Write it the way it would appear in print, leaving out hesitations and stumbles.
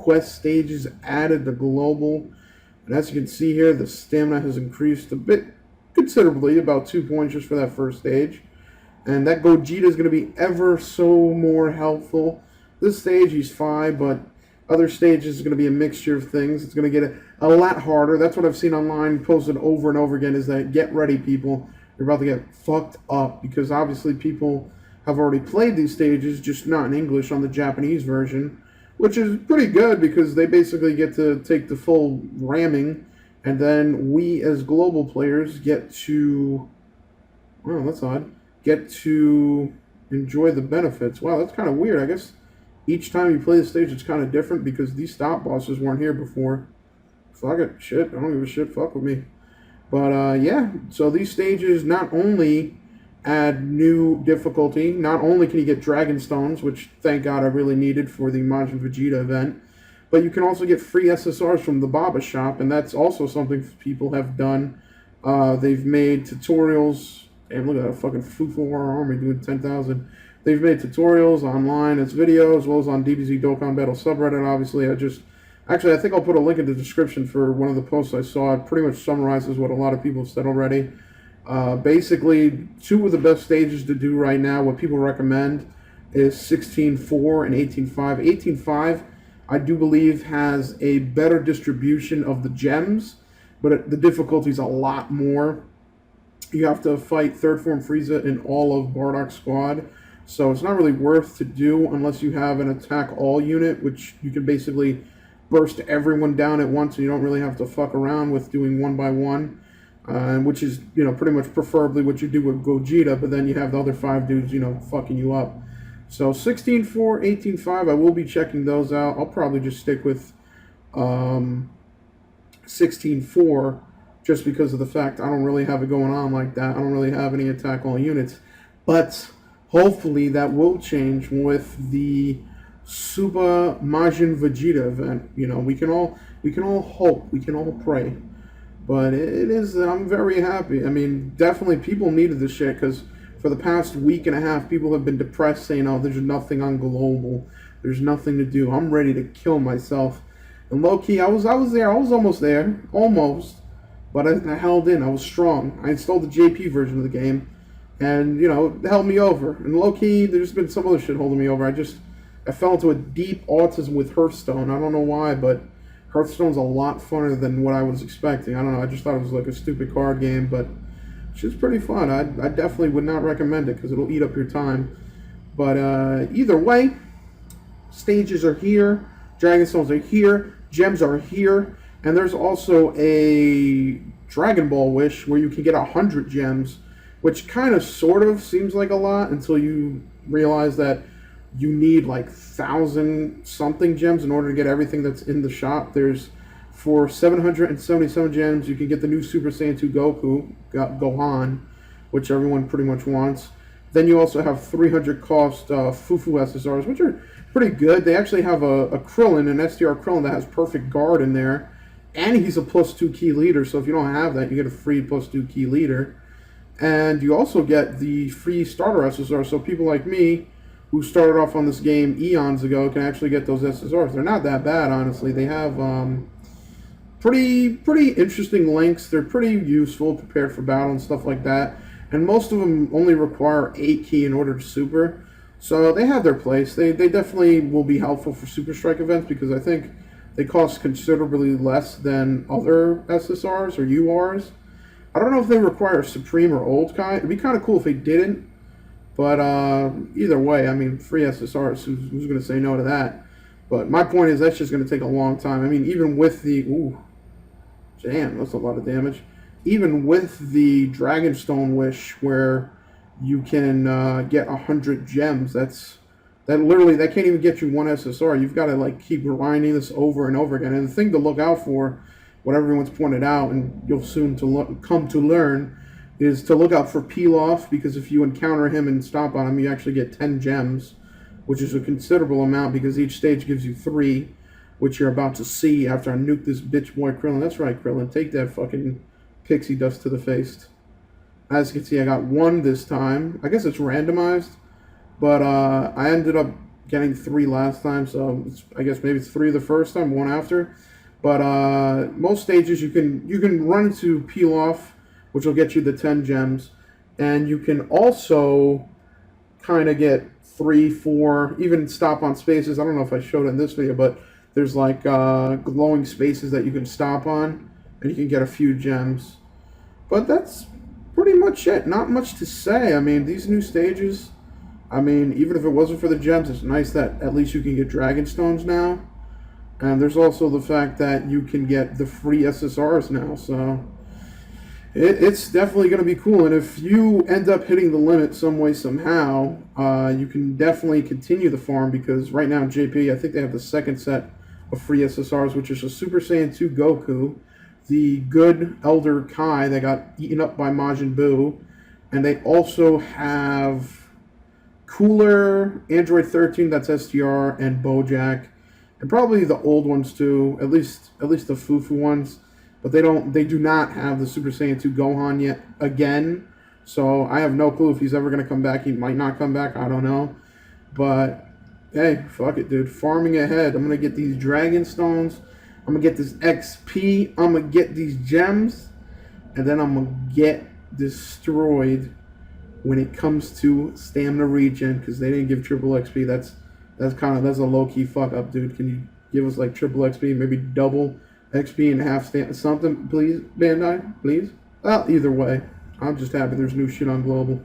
quest stages added to global. And as you can see here, the stamina has increased a bit considerably, about 2 points just for that first stage. And that Gogeta is going to be ever so more helpful. This stage, he's fine, but other stages is going to be a mixture of things. It's going to get a lot harder. That's what I've seen online posted over and over again, is that get ready, people. You're about to get fucked up, because obviously people have already played these stages, just not in English, on the Japanese version, which is pretty good because they basically get to take the full ramming, and then we as global players get to, wow, that's odd, get to enjoy the benefits. Wow, that's kind of weird. I guess each time you play the stage, it's kind of different because these stop bosses weren't here before. Fuck it, shit, I don't give a shit, fuck with me. But yeah, so these stages not only add new difficulty, not only can you get Dragon Stones, which thank God I really needed for the Majin Vegeta event, but you can also get free SSRs from the Baba shop, and that's also something people have done. They've made tutorials, and look at that fucking Fufu Army doing 10,000. They've made tutorials online as videos, as well as on DBZ Dokkan Battle subreddit. Obviously, I think I'll put a link in the description for one of the posts I saw. It pretty much summarizes what a lot of people have said already. Basically, two of the best stages to do right now, what people recommend, is 16.4 and 18.5. 18.5, I do believe, has a better distribution of the gems, but the difficulty is a lot more. You have to fight Third Form Frieza in all of Bardock's squad, so it's not really worth to do unless you have an attack all unit, which you can basically burst everyone down at once, and you don't really have to fuck around with doing one by one, which is, you know, pretty much preferably what you do with Gogeta, but then you have the other 5 dudes, you know, fucking you up. So 16.4, 18.5, I will be checking those out. I'll probably just stick with 16.4 just because of the fact I don't really have it going on like that. I don't really have any attack all units. But hopefully that will change with the Super Majin Vegeta event. You know, we can all hope, we can all pray. But it is, I'm very happy. I mean, definitely people needed this shit, because for the past week and a half, people have been depressed, saying, oh, there's nothing on global. There's nothing to do. I'm ready to kill myself. And low-key, I was there. I was almost there. Almost. But I held in. I was strong. I installed the JP version of the game. And, you know, it held me over. And low-key, there's been some other shit holding me over. I fell into a deep autism with Hearthstone. I don't know why, but Hearthstone's a lot funner than what I was expecting. I don't know. I just thought it was like a stupid card game, but it's pretty fun. I definitely would not recommend it because it'll eat up your time. But either way, stages are here, Dragon Stones are here, gems are here, and there's also a Dragon Ball Wish where you can get 100 gems, which kind of sort of seems like a lot until you realize that you need like 1,000 something gems in order to get everything that's in the shop. For 777 gems, you can get the new Super Saiyan 2 Gohan, which everyone pretty much wants. Then you also have 300 cost Fufu SSRs, which are pretty good. They actually have a Krillin, an STR Krillin that has perfect guard in there, and he's a +2 key leader, so if you don't have that, you get a free +2 key leader. And you also get the free starter SSR, so people like me, who started off on this game eons ago, can actually get those SSRs. They're not that bad, honestly. They have pretty interesting links. They're pretty useful, prepared for battle and stuff like that. And most of them only require 8 key in order to super. So they have their place. They definitely will be helpful for Super Strike events because I think they cost considerably less than other SSRs or URs. I don't know if they require Supreme or Old Kai. It'd be kind of cool if they didn't. But either way, I mean, free SSRs, who's going to say no to that? But my point is that's just going to take a long time. I mean, even with the... Ooh, damn, that's a lot of damage. Even with the Dragonstone Wish, where you can get 100 gems, that can't even get you one SSR. You've got to like keep grinding this over and over again. And the thing to look out for, what everyone's pointed out, and you'll soon come to learn, is to look out for Pilaf, because if you encounter him and stomp on him, you actually get 10 gems, which is a considerable amount because each stage gives you 3, which you're about to see after I nuke this bitch boy Krillin. That's right, Krillin. Take that fucking pixie dust to the face. As you can see, I got 1 this time. I guess it's randomized, but I ended up getting 3 last time, so I guess maybe it's 3 the first time, 1 after. But most stages you can run into peel off, which will get you the 10 gems, and you can also kind of get 3, 4, even stop on spaces. I don't know if I showed it in this video, but there's like glowing spaces that you can stop on, and you can get a few gems. But that's pretty much it. Not much to say. I mean, these new stages, I mean, even if it wasn't for the gems, it's nice that at least you can get Dragon Stones now. And there's also the fact that you can get the free SSRs now, so it's definitely going to be cool. And if you end up hitting the limit some way, somehow, you can definitely continue the farm, because right now in JP, I think they have the second set of free SSRs, which is a Super Saiyan 2 Goku, the good Elder Kai that got eaten up by Majin Buu, and they also have Cooler, Android 13, that's STR, and Bojack, and probably the old ones too, at least the Fufu ones. But they do not have the Super Saiyan 2 Gohan yet again. So I have no clue if he's ever going to come back. He might not come back. I don't know. But hey, fuck it, dude. Farming ahead. I'm going to get these Dragon Stones. I'm going to get this XP. I'm going to get these gems. And then I'm going to get destroyed when it comes to stamina regen, because they didn't give triple XP. That's a low-key fuck up, dude. Can you give us like triple XP, maybe double XP and half something, please, Bandai, please? Well, either way, I'm just happy there's new shit on Global.